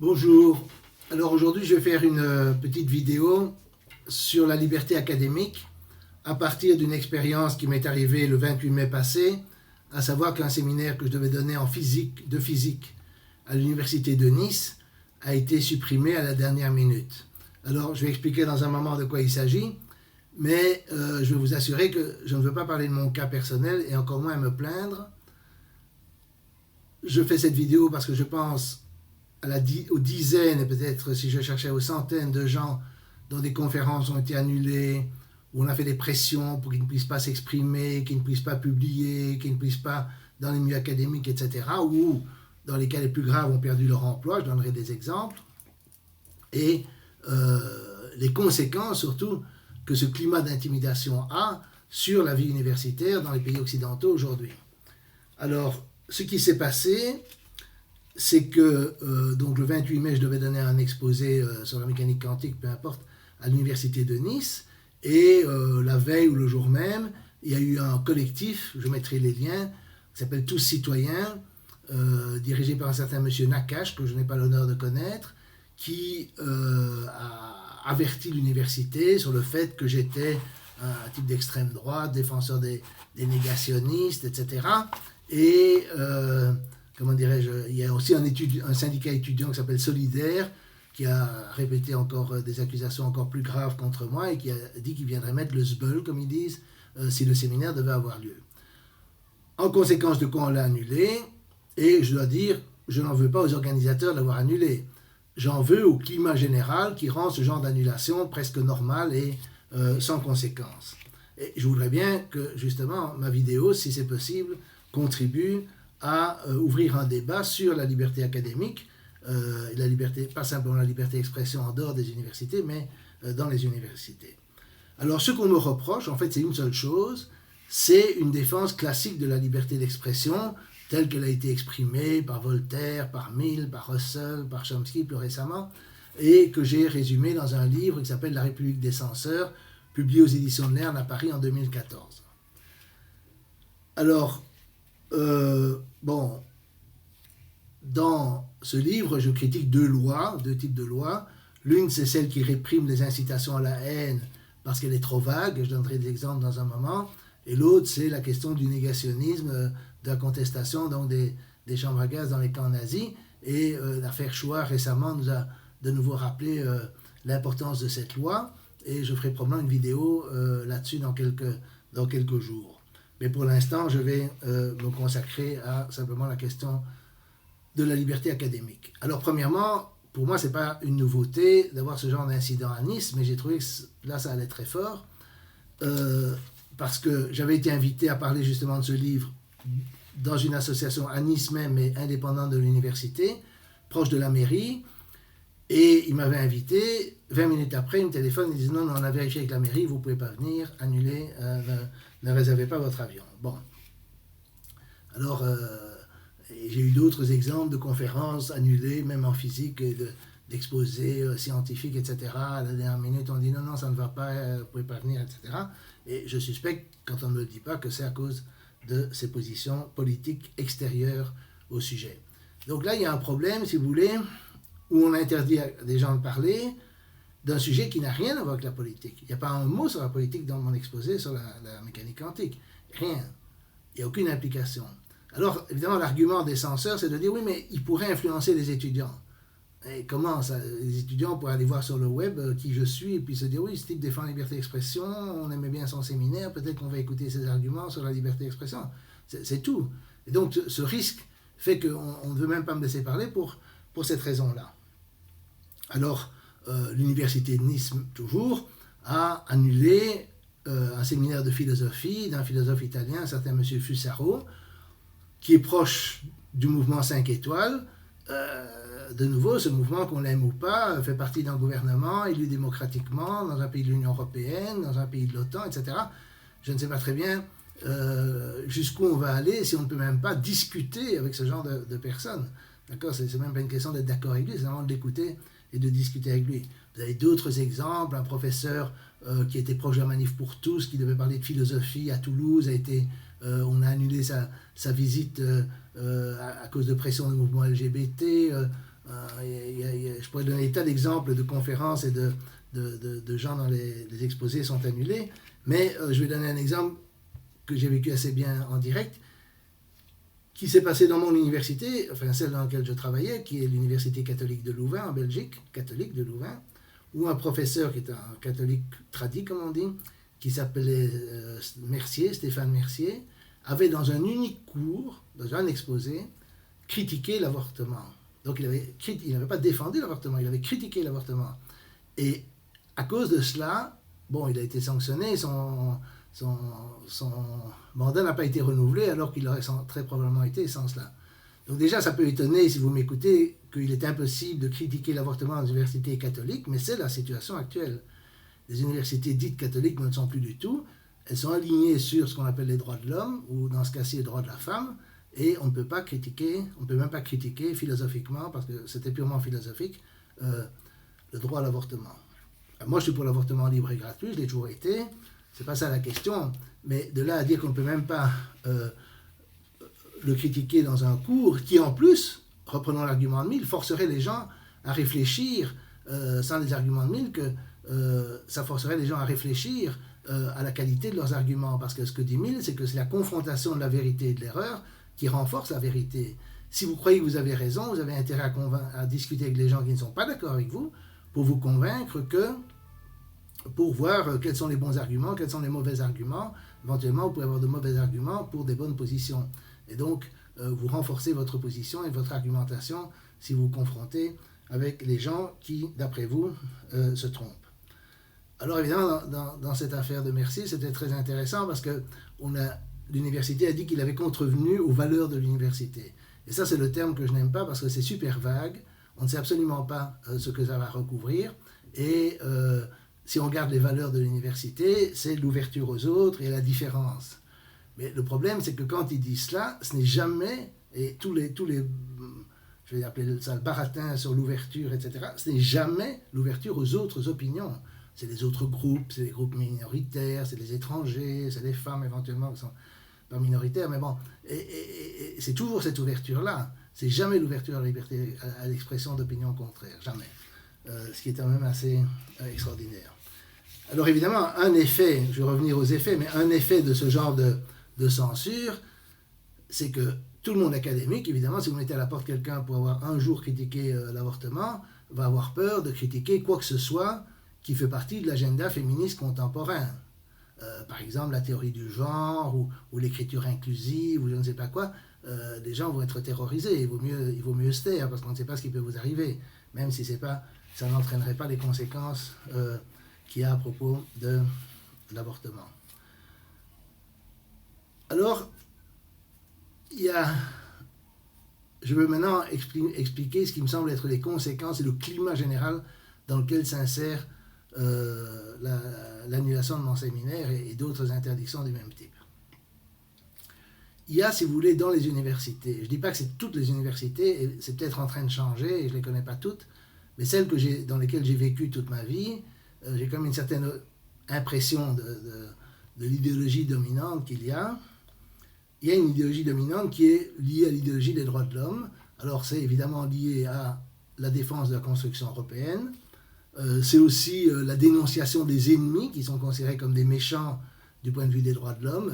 Bonjour. Alors aujourd'hui, je vais faire une petite vidéo sur la liberté académique à partir d'une expérience qui m'est arrivée le 28 mai passé, à savoir qu'un séminaire que je devais donner en physique à l'université de Nice a été supprimé à la dernière minute. Alors je vais expliquer dans un moment de quoi il s'agit, mais je vais vous assurer que je ne veux pas parler de mon cas personnel et encore moins me plaindre. Je fais cette vidéo parce que je pense aux dizaines et peut-être si je cherchais aux centaines de gens dont des conférences ont été annulées, où on a fait des pressions pour qu'ils ne puissent pas s'exprimer, qu'ils ne puissent pas publier, qu'ils ne puissent pas dans les milieux académiques, etc., ou dans les cas les plus graves ont perdu leur emploi, je donnerai des exemples, et les conséquences surtout que ce climat d'intimidation a sur la vie universitaire dans les pays occidentaux aujourd'hui. Alors, ce qui s'est passé, c'est que donc le 28 mai, je devais donner un exposé sur la mécanique quantique, peu importe, à l'université de Nice. Et la veille ou le jour même, il y a eu un collectif, je mettrai les liens, qui s'appelle Tous Citoyens, dirigé par un certain monsieur Nakache, que je n'ai pas l'honneur de connaître, qui a averti l'université sur le fait que j'étais un type d'extrême droite, défenseur des négationnistes, etc. Et comment dirais-je, il y a aussi un syndicat étudiant qui s'appelle Solidaire, qui a répété encore des accusations encore plus graves contre moi et qui a dit qu'il viendrait mettre le sbeul, comme ils disent, si le séminaire devait avoir lieu. En conséquence de quoi on l'a annulé, et je dois dire, je n'en veux pas aux organisateurs de l'avoir annulé. J'en veux au climat général qui rend ce genre d'annulation presque normal et sans conséquence. Et je voudrais bien que, justement, ma vidéo, si c'est possible, contribue à ouvrir un débat sur la liberté académique, la liberté, pas simplement la liberté d'expression en dehors des universités, mais dans les universités. Alors ce qu'on me reproche, en fait, c'est une seule chose, c'est une défense classique de la liberté d'expression, telle qu'elle a été exprimée par Voltaire, par Mill, par Russell, par Chomsky plus récemment, et que j'ai résumée dans un livre qui s'appelle La République des censeurs, publié aux éditions de Lerne à Paris en 2014. Alors, bon, dans ce livre, je critique deux types de lois. L'une, c'est celle qui réprime les incitations à la haine parce qu'elle est trop vague, je donnerai des exemples dans un moment. Et l'autre, c'est la question du négationnisme, de la contestation donc des chambres à gaz dans les camps nazis. Et l'affaire Shoah récemment nous a de nouveau rappelé l'importance de cette loi. Et je ferai probablement une vidéo là-dessus dans quelques jours. Mais pour l'instant, je vais me consacrer à simplement la question de la liberté académique. Alors, premièrement, pour moi, ce n'est pas une nouveauté d'avoir ce genre d'incident à Nice, mais j'ai trouvé que là, ça allait très fort, parce que j'avais été invité à parler justement de ce livre dans une association à Nice même, mais indépendante de l'université, proche de la mairie, et il m'avait invité. 20 minutes après, il me téléphone, il dit non, on a vérifié avec la mairie, vous ne pouvez pas venir, annulez, ne réservez pas votre avion. Bon. Alors, j'ai eu d'autres exemples de conférences annulées, même en physique, d'exposés scientifiques, etc. À la dernière minute, on dit non, ça ne va pas, vous ne pouvez pas venir, etc. Et je suspecte, quand on ne me le dit pas, que c'est à cause de ces positions politiques extérieures au sujet. Donc là, il y a un problème, si vous voulez, où on interdit à des gens de parler d'un sujet qui n'a rien à voir avec la politique. Il n'y a pas un mot sur la politique dans mon exposé sur la mécanique quantique. Rien. Il n'y a aucune implication. Alors, évidemment, l'argument des censeurs, c'est de dire, oui, mais ils pourraient influencer les étudiants. Et comment ça? Les étudiants pourraient aller voir sur le web qui je suis et puis se dire, oui, ce type défend la liberté d'expression, on aimait bien son séminaire, peut-être qu'on va écouter ses arguments sur la liberté d'expression. C'est tout. Et donc, ce risque fait qu'on ne veut même pas me laisser parler pour cette raison-là. Alors, l'université de Nice, toujours, a annulé un séminaire de philosophie d'un philosophe italien, un certain M. Fusaro, qui est proche du mouvement 5 étoiles. De nouveau, ce mouvement, qu'on l'aime ou pas, fait partie d'un gouvernement élu démocratiquement dans un pays de l'Union européenne, dans un pays de l'OTAN, etc. Je ne sais pas très bien jusqu'où on va aller si on ne peut même pas discuter avec ce genre de personnes. D'accord? C'est même pas une question d'être d'accord avec lui, c'est vraiment de l'écouter et de discuter avec lui. Vous avez d'autres exemples, un professeur qui était proche de la Manif pour tous, qui devait parler de philosophie à Toulouse, on a annulé sa visite à cause de pression du mouvement LGBT. Je pourrais donner des tas d'exemples de conférences et de gens dont les exposés sont annulés, mais je vais donner un exemple que j'ai vécu assez bien en direct, qui s'est passé dans mon université, enfin celle dans laquelle je travaillais, qui est l'Université catholique de Louvain en Belgique, catholique de Louvain, où un professeur qui est un catholique tradit, comme on dit, qui s'appelait Mercier, Stéphane Mercier, avait dans un unique cours, dans un exposé, critiqué l'avortement. Donc il n'avait pas défendu l'avortement, il avait critiqué l'avortement. Et à cause de cela, bon, il a été sanctionné, son mandat n'a pas été renouvelé alors qu'il aurait très probablement été sans cela. Donc déjà, ça peut étonner, si vous m'écoutez, qu'il est impossible de critiquer l'avortement dans les universités catholiques, mais c'est la situation actuelle. Les universités dites catholiques ne le sont plus du tout. Elles sont alignées sur ce qu'on appelle les droits de l'homme, ou dans ce cas-ci les droits de la femme, et on ne peut pas critiquer, on ne peut même pas critiquer philosophiquement, parce que c'était purement philosophique, le droit à l'avortement. Moi, je suis pour l'avortement libre et gratuit, je l'ai toujours été, c'est pas ça la question, mais de là à dire qu'on ne peut même pas le critiquer dans un cours, qui en plus, reprenons l'argument de Mill, forcerait les gens à réfléchir, sans les arguments de Mill, que ça forcerait les gens à réfléchir à la qualité de leurs arguments, parce que ce que dit Mill, c'est que c'est la confrontation de la vérité et de l'erreur qui renforce la vérité. Si vous croyez que vous avez raison, vous avez intérêt à discuter avec les gens qui ne sont pas d'accord avec vous, pour vous convaincre pour voir quels sont les bons arguments, quels sont les mauvais arguments. Éventuellement, vous pouvez avoir de mauvais arguments pour des bonnes positions. Et donc, vous renforcez votre position et votre argumentation si vous vous confrontez avec les gens qui, d'après vous, se trompent. Alors évidemment, dans cette affaire de Mercier, c'était très intéressant parce que l'université a dit qu'il avait contrevenu aux valeurs de l'université. Et ça, c'est le terme que je n'aime pas parce que c'est super vague. On ne sait absolument pas ce que ça va recouvrir. Et si on regarde les valeurs de l'université, c'est l'ouverture aux autres et la différence. Mais le problème, c'est que quand il dit cela, ce n'est jamais, et tous les je vais appeler ça le baratin sur l'ouverture, etc., ce n'est jamais l'ouverture aux autres opinions. C'est les autres groupes, c'est les groupes minoritaires, c'est les étrangers, c'est les femmes éventuellement qui sont pas minoritaires, mais bon, et c'est toujours cette ouverture-là. C'est jamais l'ouverture à la liberté, à l'expression d'opinions contraires, jamais. Ce qui est quand même assez extraordinaire. Alors évidemment, un effet, je vais revenir aux effets, mais un effet de ce genre de censure, c'est que tout le monde académique, évidemment, si vous mettez à la porte quelqu'un pour avoir un jour critiqué l'avortement, va avoir peur de critiquer quoi que ce soit qui fait partie de l'agenda féministe contemporain. Par exemple, la théorie du genre ou l'écriture inclusive ou je ne sais pas quoi, les gens vont être terrorisés. Il vaut mieux se taire parce qu'on ne sait pas ce qui peut vous arriver, même si ça n'entraînerait pas les conséquences qu'il y a à propos de l'avortement. Alors, je veux maintenant expliquer ce qui me semble être les conséquences et le climat général dans lequel s'insère l'annulation de mon séminaire et d'autres interdictions du même type. Il y a, si vous voulez, dans les universités, je ne dis pas que c'est toutes les universités, et c'est peut-être en train de changer, et je ne les connais pas toutes, mais celles dans lesquelles j'ai vécu toute ma vie, j'ai quand même une certaine impression de l'idéologie dominante qu'il y a. Il y a une idéologie dominante qui est liée à l'idéologie des droits de l'homme. Alors c'est évidemment lié à la défense de la construction européenne. C'est aussi la dénonciation des ennemis qui sont considérés comme des méchants du point de vue des droits de l'homme.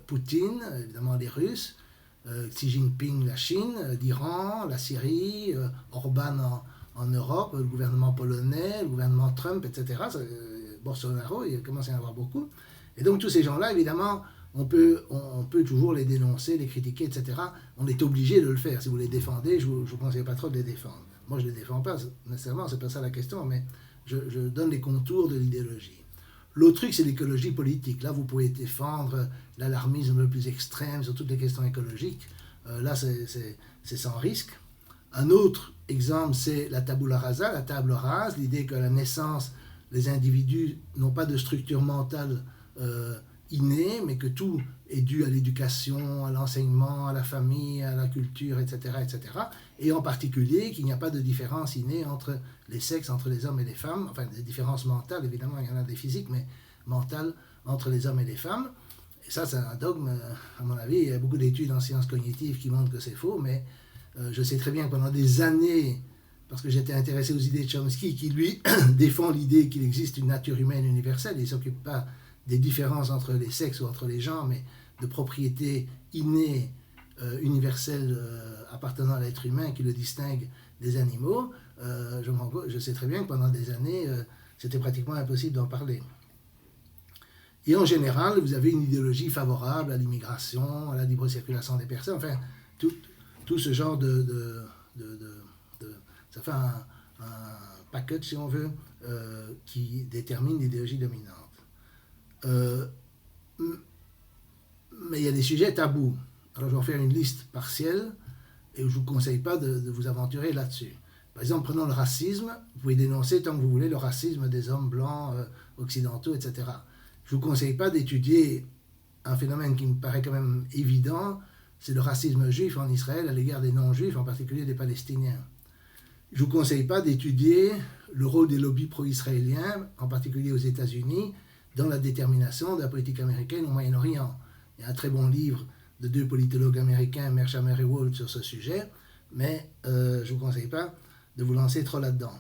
Poutine, évidemment les Russes, Xi Jinping, la Chine, l'Iran, la Syrie, Orban en Europe, le gouvernement polonais, le gouvernement Trump, etc. Bolsonaro, il commence à y en avoir beaucoup. Et donc tous ces gens-là, évidemment, on peut toujours les dénoncer, les critiquer, etc. On est obligé de le faire. Si vous les défendez, je ne vous conseille pas trop de les défendre. Moi, je ne les défends pas, nécessairement, c'est pas ça la question, mais je donne les contours de l'idéologie. L'autre truc, c'est l'écologie politique. Là, vous pouvez défendre l'alarmisme le plus extrême sur toutes les questions écologiques. Là, c'est sans risque. Un autre exemple, c'est la tabula rasa, la table rase, l'idée qu'à la naissance, les individus n'ont pas de structure mentale innée, mais que tout est dû à l'éducation, à l'enseignement, à la famille, à la culture, etc., etc. Et en particulier qu'il n'y a pas de différence innée entre les sexes, entre les hommes et les femmes, enfin des différences mentales, évidemment il y en a des physiques, mais mentales entre les hommes et les femmes. Et ça c'est un dogme, à mon avis, il y a beaucoup d'études en sciences cognitives qui montrent que c'est faux, mais Je sais très bien que pendant des années, parce que j'étais intéressé aux idées de Chomsky, qui lui défend l'idée qu'il existe une nature humaine universelle, il ne s'occupe pas des différences entre les sexes ou entre les genres, mais de propriétés innées, universelles appartenant à l'être humain qui le distinguent des animaux. Je sais très bien que pendant des années, c'était pratiquement impossible d'en parler. Et en général, vous avez une idéologie favorable à l'immigration, à la libre circulation des personnes, enfin, tout ce genre ça fait un package, si on veut, qui détermine l'idéologie dominante. Mais il y a des sujets tabous. Alors je vais en faire une liste partielle et je ne vous conseille pas de vous aventurer là-dessus. Par exemple, prenons le racisme. Vous pouvez dénoncer tant que vous voulez le racisme des hommes blancs, occidentaux, etc. Je ne vous conseille pas d'étudier un phénomène qui me paraît quand même évident, c'est le racisme juif en Israël à l'égard des non-juifs, en particulier des Palestiniens. Je ne vous conseille pas d'étudier le rôle des lobbies pro-israéliens, en particulier aux États-Unis, dans la détermination de la politique américaine au Moyen-Orient. Il y a un très bon livre de deux politologues américains, Mearsheimer et Walt, sur ce sujet, mais je ne vous conseille pas de vous lancer trop là-dedans.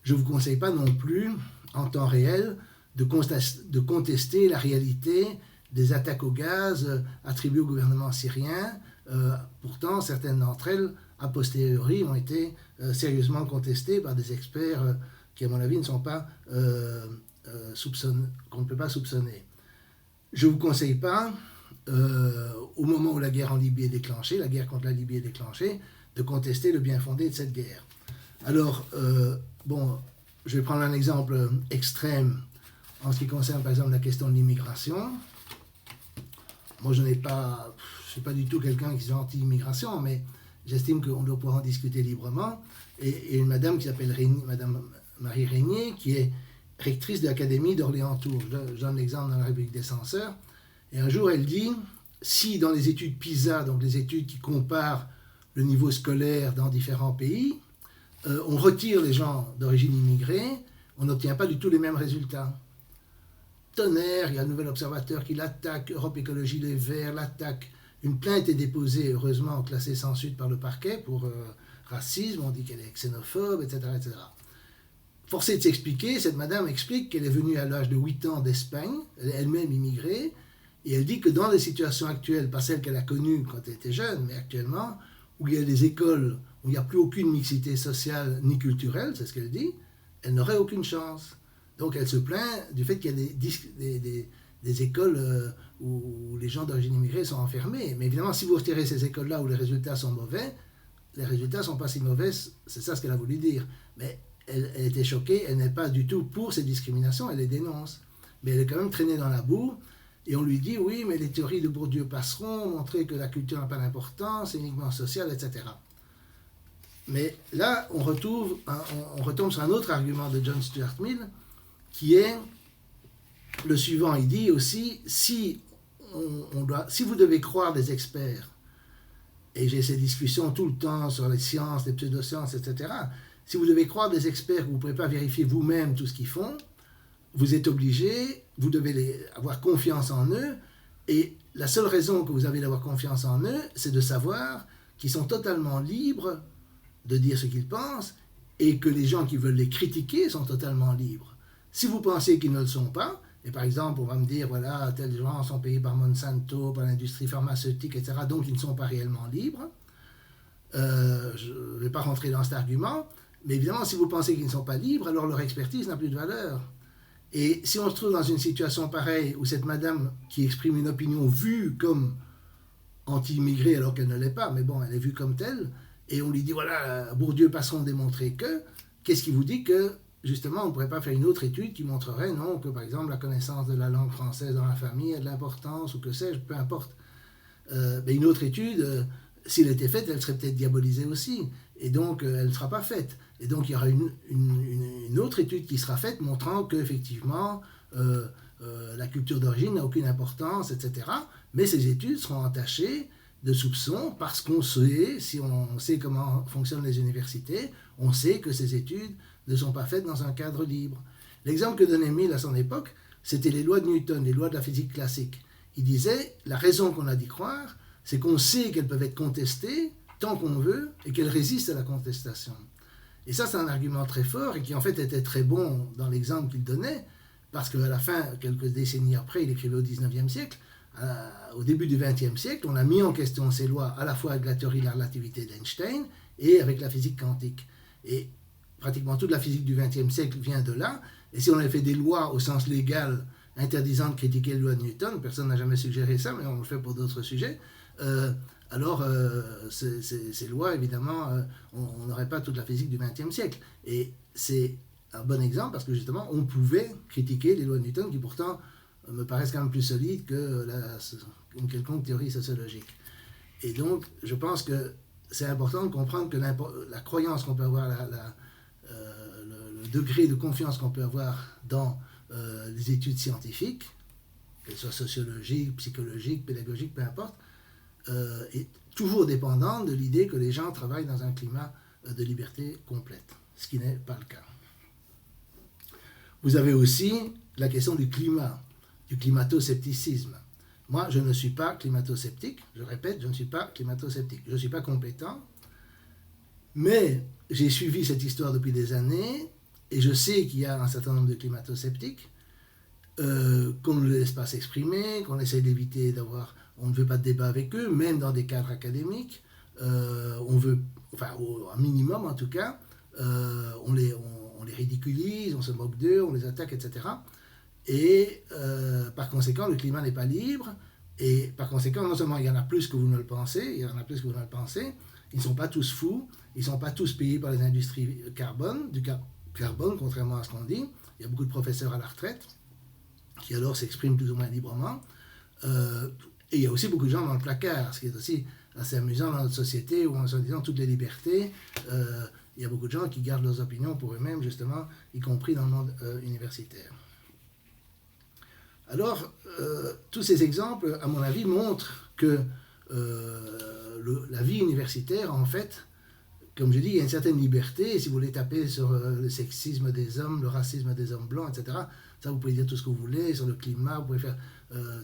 Je ne vous conseille pas non plus, en temps réel, de contester la réalité des attaques au gaz attribuées au gouvernement syrien. Pourtant, certaines d'entre elles, a posteriori, ont été sérieusement contestées par des experts qui, à mon avis, ne sont pas qu'on ne peut pas soupçonner. Je ne vous conseille pas, au moment où la guerre en Libye est déclenchée, la guerre contre la Libye est déclenchée, de contester le bien fondé de cette guerre. Alors, je vais prendre un exemple extrême en ce qui concerne, par exemple, la question de l'immigration. Moi, je ne suis pas du tout quelqu'un qui est anti-immigration, mais j'estime qu'on doit pouvoir en discuter librement. Et une madame qui s'appelle Madame Marie Régnier, qui est rectrice de l'Académie d'Orléans-Tours. Je donne l'exemple dans la République des censeurs. Et un jour, elle dit, si dans les études PISA, donc les études qui comparent le niveau scolaire dans différents pays, on retire les gens d'origine immigrée, on n'obtient pas du tout les mêmes résultats. Tonnerre, il y a un nouvel observateur qui l'attaque, Europe Écologie Les Verts l'attaque. Une plainte est déposée, heureusement classée sans suite par le parquet pour racisme, on dit qu'elle est xénophobe, etc., etc. Forcée de s'expliquer, cette madame explique qu'elle est venue à l'âge de 8 ans d'Espagne, elle est elle-même immigrée, et elle dit que dans les situations actuelles, pas celles qu'elle a connues quand elle était jeune, mais actuellement, où il y a des écoles où il n'y a plus aucune mixité sociale ni culturelle, c'est ce qu'elle dit, elle n'aurait aucune chance. Donc elle se plaint du fait qu'il y a des écoles où les gens d'origine immigrée sont enfermés. Mais évidemment, si vous retirez ces écoles-là où les résultats sont mauvais, les résultats ne sont pas si mauvais, c'est ça ce qu'elle a voulu dire. Mais elle était choquée, elle n'est pas du tout pour ces discriminations, elle les dénonce. Mais elle est quand même traînée dans la boue, et on lui dit, oui, mais les théories de Bourdieu passeront, montrer que la culture n'a pas d'importance, c'est uniquement social, etc. Mais là, on retombe sur un autre argument de John Stuart Mill, qui est le suivant. Il dit aussi, si vous devez croire des experts, et j'ai ces discussions tout le temps sur les sciences, les pseudosciences, etc., si vous devez croire des experts que vous ne pouvez pas vérifier vous-même tout ce qu'ils font, vous êtes obligé, vous devez avoir confiance en eux, et la seule raison que vous avez d'avoir confiance en eux, c'est de savoir qu'ils sont totalement libres de dire ce qu'ils pensent, et que les gens qui veulent les critiquer sont totalement libres. Si vous pensez qu'ils ne le sont pas, et par exemple, on va me dire, voilà, tels gens sont payés par Monsanto, par l'industrie pharmaceutique, etc., donc ils ne sont pas réellement libres. Je ne vais pas rentrer dans cet argument, mais évidemment, si vous pensez qu'ils ne sont pas libres, alors leur expertise n'a plus de valeur. Et si on se trouve dans une situation pareille, où cette madame qui exprime une opinion vue comme anti-immigrée, alors qu'elle ne l'est pas, mais bon, elle est vue comme telle, et on lui dit, voilà, Bourdieu passeront démontrer que, qu'est-ce qui vous dit que justement, on ne pourrait pas faire une autre étude qui montrerait, non, que par exemple, la connaissance de la langue française dans la famille a de l'importance, ou que sais-je, peu importe. Mais une autre étude, s'il était faite, elle serait peut-être diabolisée aussi. Et donc, elle ne sera pas faite. Et donc, il y aura une autre étude qui sera faite montrant qu'effectivement, la culture d'origine n'a aucune importance, etc. Mais ces études seront entachées de soupçons parce qu'on sait, si on sait comment fonctionnent les universités, on sait que ces études ne sont pas faites dans un cadre libre. L'exemple que donnait Mill à son époque, c'était les lois de Newton, les lois de la physique classique. Il disait, la raison qu'on a d'y croire, c'est qu'on sait qu'elles peuvent être contestées tant qu'on veut et qu'elle résiste à la contestation. Et ça, c'est un argument très fort et qui en fait était très bon dans l'exemple qu'il donnait, parce qu'à la fin, quelques décennies après, il écrivait au 19e siècle, au début du 20e siècle, on a mis en question ces lois à la fois avec la théorie de la relativité d'Einstein et avec la physique quantique. Et pratiquement toute la physique du 20e siècle vient de là. Et si on avait fait des lois au sens légal interdisant de critiquer les lois de Newton, personne n'a jamais suggéré ça, mais on le fait pour d'autres sujets, alors ces lois, évidemment, on n'aurait pas toute la physique du XXe siècle. Et c'est un bon exemple parce que justement, on pouvait critiquer les lois de Newton qui pourtant me paraissent quand même plus solides qu'une quelconque théorie sociologique. Et donc, je pense que c'est important de comprendre que la croyance qu'on peut avoir, le degré de confiance qu'on peut avoir dans les études scientifiques, qu'elles soient sociologiques, psychologiques, pédagogiques, peu importe, est toujours dépendante de l'idée que les gens travaillent dans un climat de liberté complète, ce qui n'est pas le cas. Vous avez aussi la question du climat, du climato-scepticisme. Moi, je ne suis pas climato-sceptique, je répète, je ne suis pas climato-sceptique. Je ne suis pas compétent, mais j'ai suivi cette histoire depuis des années et je sais qu'il y a un certain nombre de climato-sceptiques qu'on ne les laisse pas s'exprimer, qu'on essaie d'éviter d'avoir... On ne veut pas de débat avec eux, même dans des cadres académiques. On veut, enfin, un minimum en tout cas, on les ridiculise, on se moque d'eux, on les attaque, etc. Et par conséquent, le climat n'est pas libre. Et par conséquent, non seulement il y en a plus que vous ne le pensez, ils ne sont pas tous fous, ils ne sont pas tous payés par les industries du carbone, contrairement à ce qu'on dit. Il y a beaucoup de professeurs à la retraite qui alors s'expriment plus ou moins librement. Et il y a aussi beaucoup de gens dans le placard, ce qui est aussi assez amusant dans notre société où, en se disant toutes les libertés, il y a beaucoup de gens qui gardent leurs opinions pour eux-mêmes, justement, y compris dans le monde universitaire. Alors, tous ces exemples, à mon avis, montrent que la vie universitaire, en fait, comme je dis, il y a une certaine liberté, et si vous voulez taper sur le sexisme des hommes, le racisme des hommes blancs, etc., ça, vous pouvez dire tout ce que vous voulez, sur le climat, vous pouvez faire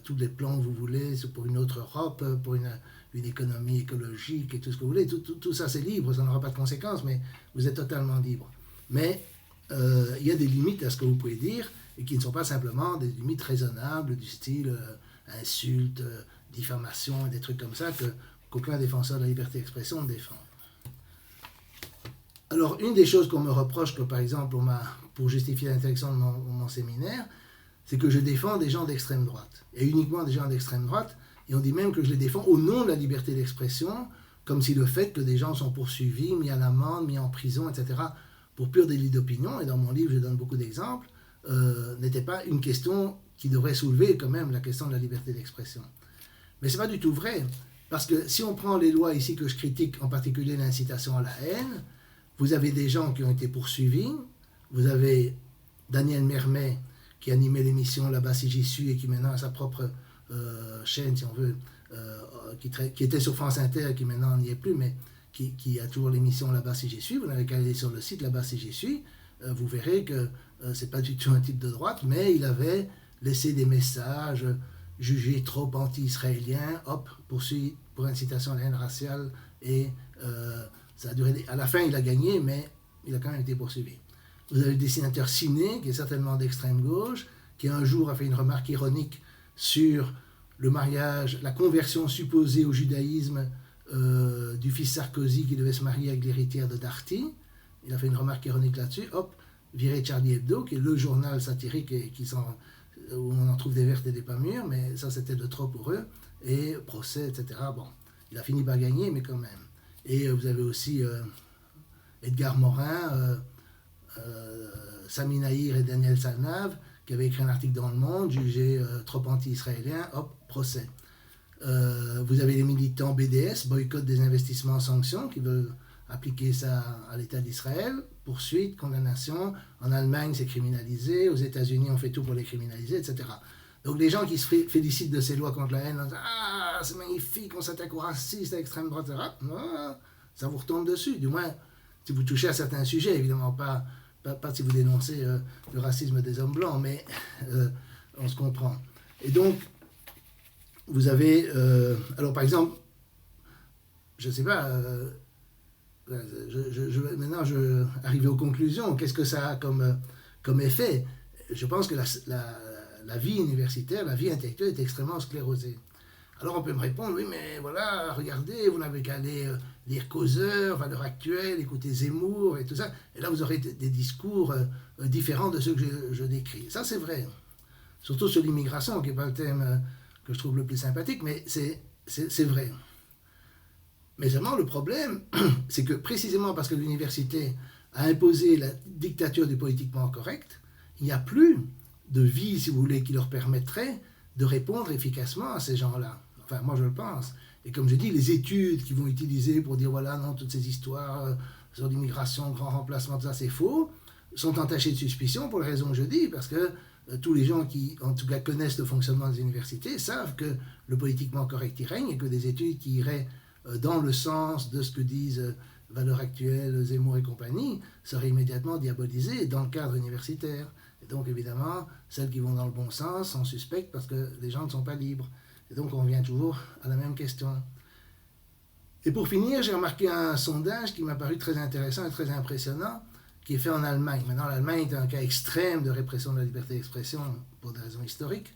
tous les plans que vous voulez pour une autre Europe, pour une économie écologique et tout ce que vous voulez. Tout ça, c'est libre, ça n'aura pas de conséquences, mais vous êtes totalement libre. Mais il y a des limites à ce que vous pouvez dire, et qui ne sont pas simplement des limites raisonnables, du style insulte, diffamation, des trucs comme ça, qu'aucun défenseur de la liberté d'expression ne défend. Alors, une des choses qu'on me reproche, que par exemple, pour justifier l'interdiction de mon séminaire, c'est que je défends des gens d'extrême droite, et uniquement des gens d'extrême droite, et on dit même que je les défends au nom de la liberté d'expression, comme si le fait que des gens sont poursuivis, mis à l'amende, mis en prison, etc., pour pur délit d'opinion, et dans mon livre je donne beaucoup d'exemples, n'était pas une question qui devrait soulever quand même la question de la liberté d'expression. Mais ce n'est pas du tout vrai, parce que si on prend les lois ici que je critique, en particulier l'incitation à la haine, vous avez des gens qui ont été poursuivis, vous avez Daniel Mermet qui animait l'émission Là-bas si j'y suis et qui maintenant a sa propre chaîne, si on veut, qui était sur France Inter et qui maintenant n'y est plus, mais qui a toujours l'émission Là-bas si j'y suis. Vous n'avez qu'à aller sur le site Là-bas si j'y suis, vous verrez que c'est pas du tout un type de droite, mais il avait laissé des messages jugés trop anti-israéliens, hop, poursuivi pour incitation à la haine raciale, et ça a duré. À la fin, il a gagné, mais il a quand même été poursuivi. Vous avez le dessinateur Ciné, qui est certainement d'extrême gauche, qui un jour a fait une remarque ironique sur le mariage, la conversion supposée au judaïsme du fils Sarkozy qui devait se marier avec l'héritière de Darty. Il a fait une remarque ironique là-dessus, hop, viré Charlie Hebdo, qui est le journal satirique et où on en trouve des vertes et des pas mûres, mais ça c'était de trop pour eux, et procès, etc. Bon, il a fini par gagner, mais quand même. Et vous avez aussi Edgar Morin, Sami Nahir et Daniel Salnave, qui avaient écrit un article dans Le Monde, jugé trop anti-israélien, hop, procès. Vous avez les militants BDS, boycott des investissements en sanctions, qui veulent appliquer ça à l'État d'Israël, poursuite, condamnation. En Allemagne, c'est criminalisé, aux États-Unis, on fait tout pour les criminaliser, etc. Donc les gens qui se félicitent de ces lois contre la haine, ah, c'est magnifique, on s'attaque aux racistes, à l'extrême droite, etc. Non, ça vous retombe dessus, du moins si vous touchez à certains sujets, évidemment pas si vous dénoncez le racisme des hommes blancs, mais on se comprend. Et donc, vous avez, alors par exemple, je ne sais pas, maintenant je arrive aux conclusions, qu'est-ce que ça a comme effet? Je pense que la vie universitaire, la vie intellectuelle est extrêmement sclérosée. Alors on peut me répondre, oui mais voilà, regardez, vous n'avez qu'à aller lire Causeur, Valeurs actuelles, écouter Zemmour et tout ça, et là vous aurez des discours différents de ceux que je décris. Ça c'est vrai, surtout sur l'immigration, qui n'est pas le thème que je trouve le plus sympathique, mais c'est vrai. Mais seulement le problème, c'est que précisément parce que l'université a imposé la dictature du politiquement correct, il n'y a plus de vie, si vous voulez, qui leur permettrait de répondre efficacement à ces gens-là. Enfin, moi je le pense. Et comme je dis, les études qu'ils vont utiliser pour dire, voilà, non, toutes ces histoires sur l'immigration, grand remplacement, tout ça, c'est faux, sont entachées de suspicion pour les raisons que je dis, parce que tous les gens qui, en tout cas, connaissent le fonctionnement des universités savent que le politiquement correct y règne et que des études qui iraient dans le sens de ce que disent Valeurs actuelles, Zemmour et compagnie, seraient immédiatement diabolisées dans le cadre universitaire. Et donc, évidemment, celles qui vont dans le bon sens sont suspectes parce que les gens ne sont pas libres. Et donc, on revient toujours à la même question. Et pour finir, j'ai remarqué un sondage qui m'a paru très intéressant et très impressionnant, qui est fait en Allemagne. Maintenant, l'Allemagne est un cas extrême de répression de la liberté d'expression pour des raisons historiques,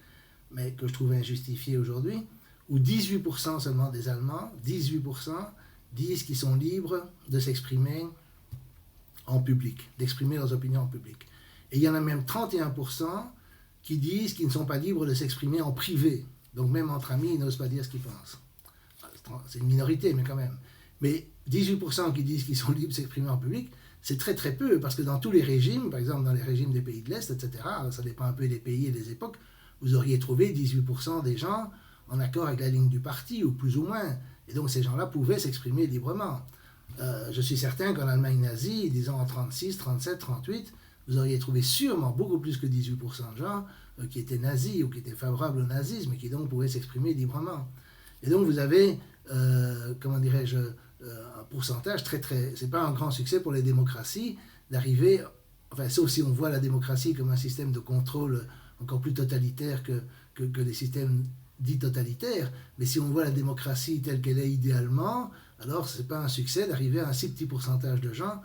mais que je trouve injustifié aujourd'hui, où 18% seulement des Allemands, 18% disent qu'ils sont libres de s'exprimer en public, d'exprimer leurs opinions en public. Et il y en a même 31% qui disent qu'ils ne sont pas libres de s'exprimer en privé. Donc même entre amis, ils n'osent pas dire ce qu'ils pensent. C'est une minorité, mais quand même. Mais 18% qui disent qu'ils sont libres de s'exprimer en public, c'est très très peu, parce que dans tous les régimes, par exemple dans les régimes des pays de l'Est, etc., ça dépend un peu des pays et des époques, vous auriez trouvé 18% des gens en accord avec la ligne du parti, ou plus ou moins. Et donc ces gens-là pouvaient s'exprimer librement. Je suis certain qu'en Allemagne nazie, disons en 36, 37, 38, vous auriez trouvé sûrement beaucoup plus que 18% de gens qui étaient nazis ou qui étaient favorables au nazisme et qui donc pouvaient s'exprimer librement. Et donc vous avez, comment dirais-je, un pourcentage très très... C'est pas un grand succès pour les démocraties d'arriver, enfin sauf si on voit la démocratie comme un système de contrôle encore plus totalitaire que les systèmes dits totalitaires, mais si on voit la démocratie telle qu'elle est idéalement, alors c'est pas un succès d'arriver à un si petit pourcentage de gens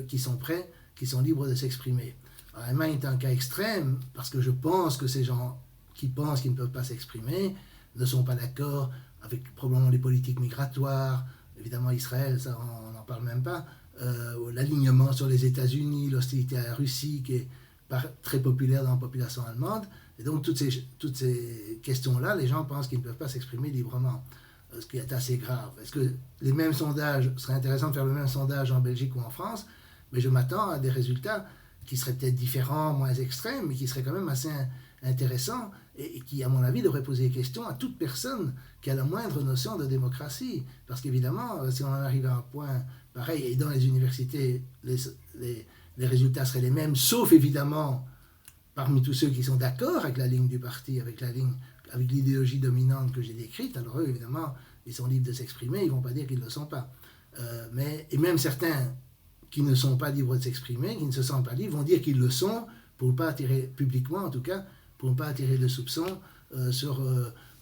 qui sont prêts, qui sont libres de s'exprimer. Allemagne est un cas extrême, parce que je pense que ces gens qui pensent qu'ils ne peuvent pas s'exprimer ne sont pas d'accord avec probablement les politiques migratoires, évidemment Israël, ça on n'en parle même pas, l'alignement sur les États-Unis, l'hostilité à la Russie qui est très populaire dans la population allemande. Et donc toutes ces questions-là, les gens pensent qu'ils ne peuvent pas s'exprimer librement, ce qui est assez grave. Est-ce que les mêmes sondages, ce serait intéressant de faire le même sondage en Belgique ou en France, mais je m'attends à des résultats qui seraient peut-être différents, moins extrêmes, mais qui seraient quand même assez intéressants et qui, à mon avis, devraient poser des questions à toute personne qui a la moindre notion de démocratie. Parce qu'évidemment, si on en arrive à un point pareil, et dans les universités, les résultats seraient les mêmes, sauf évidemment parmi tous ceux qui sont d'accord avec la ligne du parti, avec l'idéologie dominante que j'ai décrite, alors eux, évidemment, ils sont libres de s'exprimer, ils ne vont pas dire qu'ils ne le sont pas. Et même certains qui ne sont pas libres de s'exprimer, qui ne se sentent pas libres, vont dire qu'ils le sont, pour ne pas attirer, publiquement en tout cas, pour ne pas attirer le soupçon sur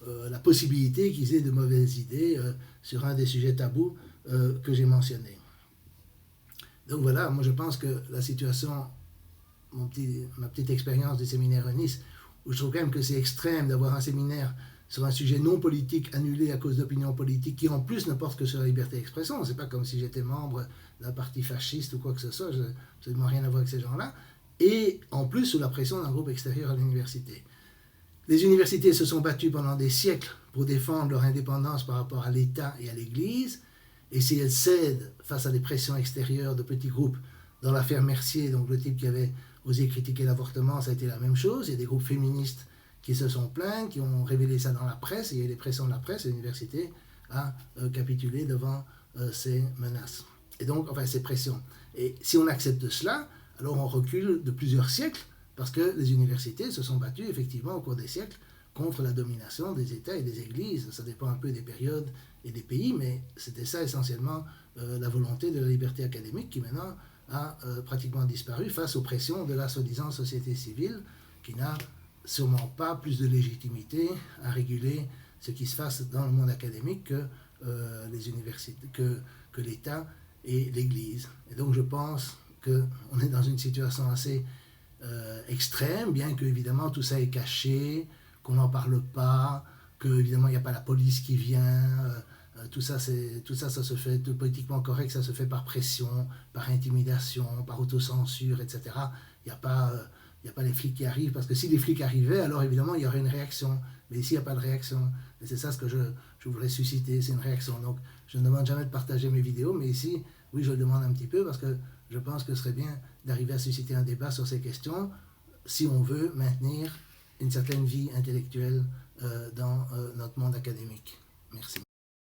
la possibilité qu'ils aient de mauvaises idées sur un des sujets tabous que j'ai mentionnés. Donc voilà, moi je pense que la situation, ma petite expérience du séminaire à Nice, où je trouve quand même que c'est extrême d'avoir un séminaire sur un sujet non politique annulé à cause d'opinions politiques qui en plus ne portent que sur la liberté d'expression. C'est pas comme si j'étais membre d'un parti fasciste ou quoi que ce soit, je n'ai absolument rien à voir avec ces gens-là. Et en plus sous la pression d'un groupe extérieur à l'université. Les universités se sont battues pendant des siècles pour défendre leur indépendance par rapport à l'État et à l'Église. Et si elles cèdent face à des pressions extérieures de petits groupes, dans l'affaire Mercier, donc le type qui avait osé critiquer l'avortement, ça a été la même chose. Il y a des groupes féministes qui se sont plaints, qui ont révélé ça dans la presse, et il y a eu des pressions de la presse, et l'université a capitulé devant ces menaces. Et donc, enfin, ces pressions. Et si on accepte cela, alors on recule de plusieurs siècles, parce que les universités se sont battues, effectivement, au cours des siècles, contre la domination des États et des Églises. Ça dépend un peu des périodes et des pays, mais c'était ça essentiellement la volonté de la liberté académique qui maintenant a pratiquement disparu face aux pressions de la soi-disant société civile, qui n'a sûrement pas plus de légitimité à réguler ce qui se passe dans le monde académique que les universités, que l'État et l'Église. Et donc je pense qu'on est dans une situation assez extrême, bien que évidemment tout ça est caché, qu'on n'en parle pas, que évidemment il n'y a pas la police qui vient. Tout ça, ça se fait, tout politiquement correct, ça se fait par pression, par intimidation, par autocensure, etc. Il n'y a pas les flics qui arrivent, parce que si les flics arrivaient, alors évidemment il y aurait une réaction. Mais ici, il n'y a pas de réaction. Et c'est ça ce que je voudrais susciter, c'est une réaction. Donc, je ne demande jamais de partager mes vidéos, mais ici, oui, je le demande un petit peu, parce que je pense que ce serait bien d'arriver à susciter un débat sur ces questions, si on veut maintenir une certaine vie intellectuelle dans notre monde académique. Merci.